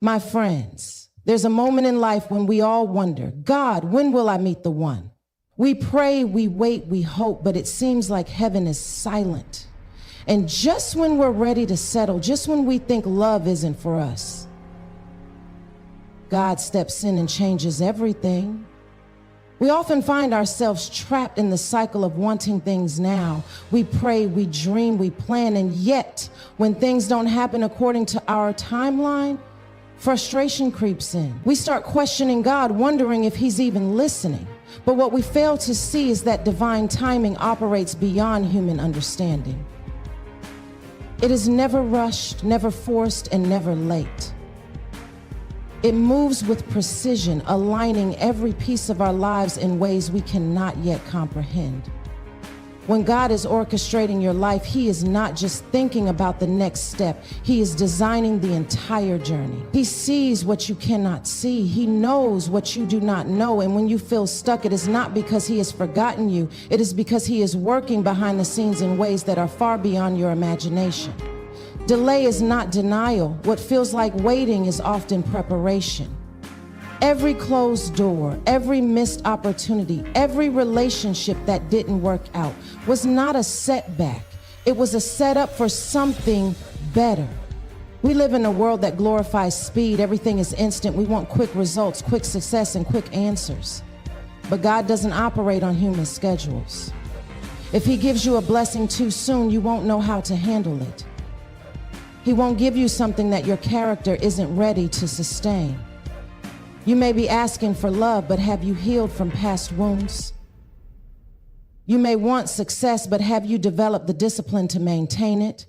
My friends, there's a moment in life when we all wonder, God, when will I meet the one? We pray, we wait, we hope, but it seems like heaven is silent. And just when we're ready to settle, just when we think love isn't for us, God steps in and changes everything. We often find ourselves trapped in the cycle of wanting things now. We pray, we dream, we plan, and yet when things don't happen according to our timeline, frustration creeps in. We start questioning God, wondering if he's even listening. But what we fail to see is that divine timing operates beyond human understanding. It is never rushed, never forced, and never late. It moves with precision, aligning every piece of our lives in ways we cannot yet comprehend. When God is orchestrating your life, he is not just thinking about the next step. He is designing the entire journey. He sees what you cannot see. He knows what you do not know. And when you feel stuck, it is not because he has forgotten you. It is because he is working behind the scenes in ways that are far beyond your imagination. Delay is not denial. What feels like waiting is often preparation. Every closed door, every missed opportunity, every relationship that didn't work out was not a setback. It was a setup for something better. We live in a world that glorifies speed. Everything is instant. We want quick results, quick success, and quick answers. But God doesn't operate on human schedules. If he gives you a blessing too soon, you won't know how to handle it. He won't give you something that your character isn't ready to sustain. You may be asking for love, but have you healed from past wounds? You may want success, but have you developed the discipline to maintain it?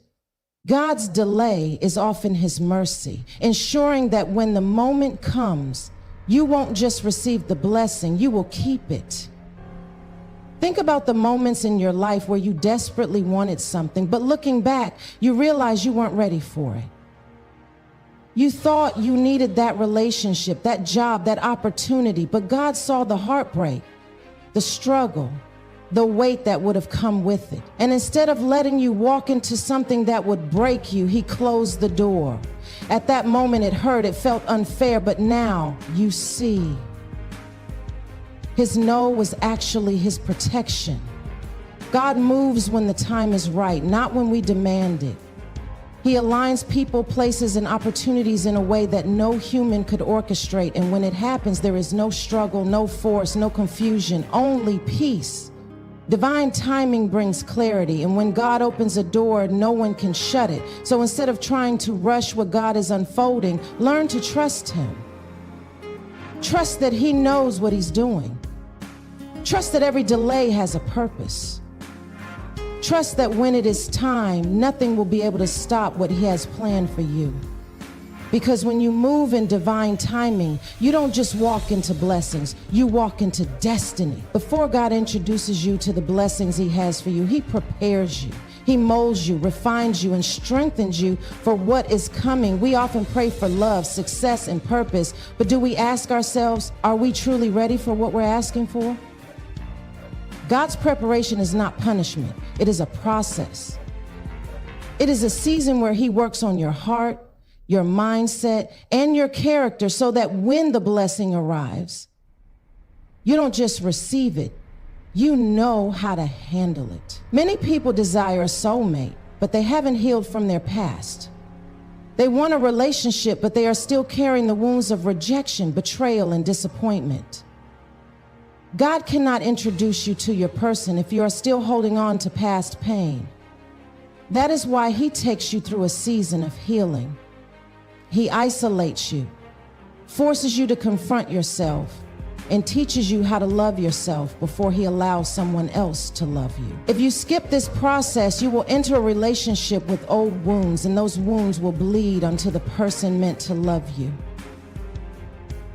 God's delay is often his mercy, ensuring that when the moment comes, you won't just receive the blessing, you will keep it. Think about the moments in your life where you desperately wanted something, but looking back, you realize you weren't ready for it. You thought you needed that relationship, that job, that opportunity, but God saw the heartbreak, the struggle, the weight that would have come with it. And instead of letting you walk into something that would break you, he closed the door. At that moment, it hurt, it felt unfair, but now you see. His no was actually his protection. God moves when the time is right, not when we demand it. He aligns people, places, and opportunities in a way that no human could orchestrate. And when it happens, there is no struggle, no force, no confusion, only peace. Divine timing brings clarity. And when God opens a door, no one can shut it. So instead of trying to rush what God is unfolding, learn to trust him. Trust that he knows what he's doing. Trust that every delay has a purpose. Trust that when it is time, nothing will be able to stop what he has planned for you. Because when you move in divine timing, you don't just walk into blessings, you walk into destiny. Before God introduces you to the blessings he has for you, he prepares you. He molds you, refines you, and strengthens you for what is coming. We often pray for love, success, and purpose, but do we ask ourselves, are we truly ready for what we're asking for? God's preparation is not punishment. It is a process. It is a season where he works on your heart, your mindset, and your character so that when the blessing arrives, you don't just receive it, you know how to handle it. Many people desire a soulmate, but they haven't healed from their past. They want a relationship, but they are still carrying the wounds of rejection, betrayal, and disappointment. God cannot introduce you to your person if you are still holding on to past pain. That is why he takes you through a season of healing. He isolates you, forces you to confront yourself, and teaches you how to love yourself before he allows someone else to love you. If you skip this process, you will enter a relationship with old wounds, and those wounds will bleed until the person meant to love you.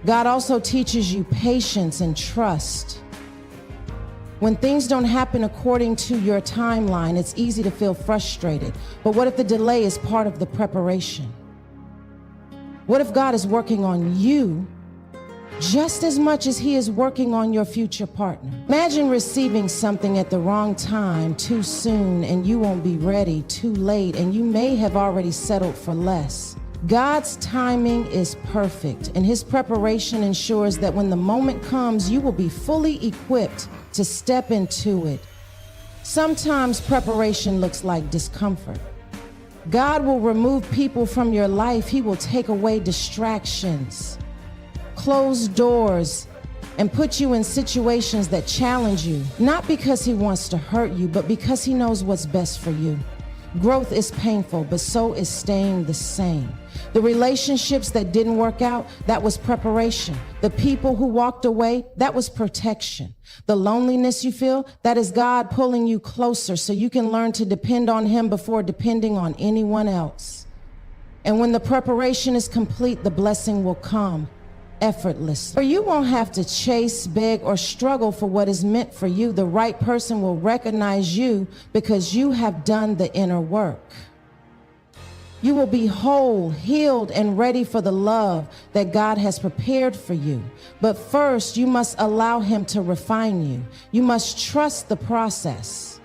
God also teaches you patience and trust. When things don't happen according to your timeline, it's easy to feel frustrated. But what if the delay is part of the preparation? What if God is working on you just as much as he is working on your future partner? Imagine receiving something at the wrong time, too soon, and you won't be ready, too late, and you may have already settled for less. God's timing is perfect, and his preparation ensures that when the moment comes, you will be fully equipped to step into it. Sometimes preparation looks like discomfort. God will remove people from your life. He will take away distractions, close doors, and put you in situations that challenge you, not because he wants to hurt you, but because he knows what's best for you. Growth is painful, but so is staying the same. The relationships that didn't work out, that was preparation. The people who walked away, that was protection. The loneliness you feel, that is God pulling you closer so you can learn to depend on him before depending on anyone else. And when the preparation is complete, the blessing will come effortless. For you won't have to chase, beg, or struggle for what is meant for you. The right person will recognize you because you have done the inner work. You will be whole, healed, and ready for the love that God has prepared for you. But first, you must allow him to refine you. You must trust the process.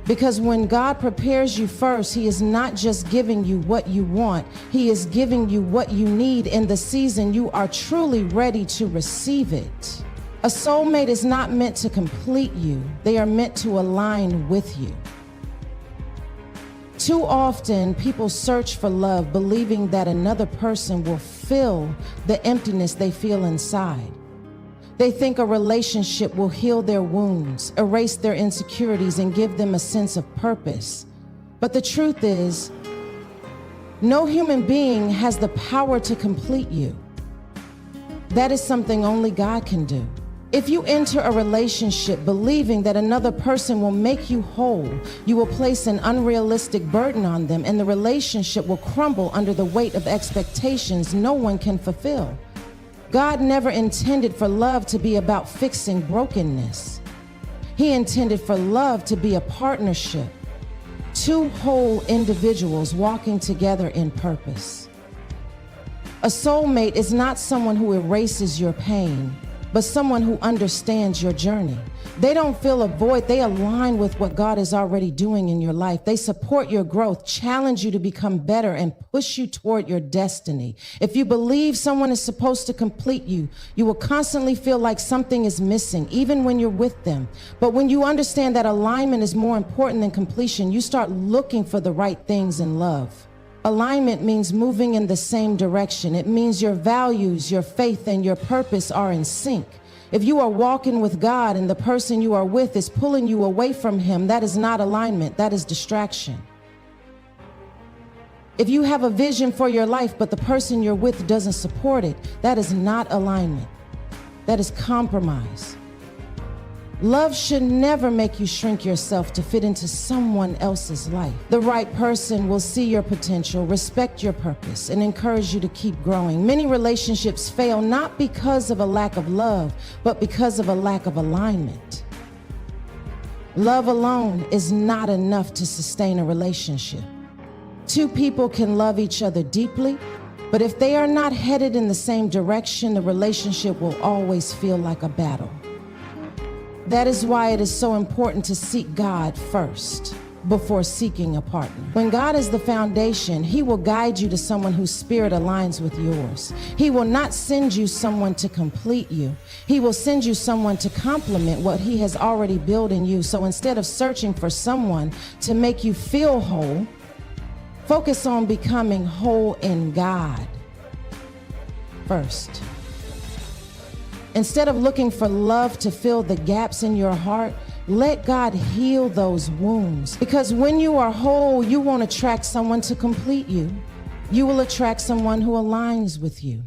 Because when God prepares you first, he is not just giving you what you want. He is giving you what you need in the season you are truly ready to receive it. A soulmate is not meant to complete you. They are meant to align with you. Too often, people search for love, believing that another person will fill the emptiness they feel inside. They think a relationship will heal their wounds, erase their insecurities, and give them a sense of purpose. But the truth is, no human being has the power to complete you. That is something only God can do. If you enter a relationship believing that another person will make you whole, you will place an unrealistic burden on them, and the relationship will crumble under the weight of expectations no one can fulfill. God never intended for love to be about fixing brokenness. He intended for love to be a partnership, two whole individuals walking together in purpose. A soulmate is not someone who erases your pain, but someone who understands your journey. They don't fill a void. They align with what God is already doing in your life. They support your growth, challenge you to become better, and push you toward your destiny. If you believe someone is supposed to complete you, you will constantly feel like something is missing, even when you're with them. But when you understand that alignment is more important than completion, you start looking for the right things in love. Alignment means moving in the same direction. It means your values, your faith, and your purpose are in sync. If you are walking with God and the person you are with is pulling you away from him, that is not alignment, that is distraction. If you have a vision for your life, but the person you're with doesn't support it, that is not alignment, that is compromise. Love should never make you shrink yourself to fit into someone else's life. The right person will see your potential, respect your purpose, and encourage you to keep growing. Many relationships fail not because of a lack of love, but because of a lack of alignment. Love alone is not enough to sustain a relationship. Two people can love each other deeply, but if they are not headed in the same direction, the relationship will always feel like a battle. That is why it is so important to seek God first before seeking a partner. When God is the foundation, he will guide you to someone whose spirit aligns with yours. He will not send you someone to complete you. He will send you someone to complement what he has already built in you. So instead of searching for someone to make you feel whole, focus on becoming whole in God first. Instead of looking for love to fill the gaps in your heart, let God heal those wounds. Because when you are whole, you won't attract someone to complete you. You will attract someone who aligns with you.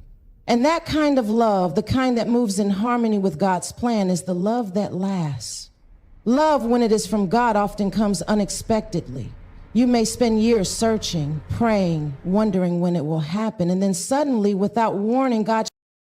And that kind of love, the kind that moves in harmony with God's plan, is the love that lasts. Love, when it is from God, often comes unexpectedly. You may spend years searching, praying, wondering when it will happen, and then suddenly, without warning, God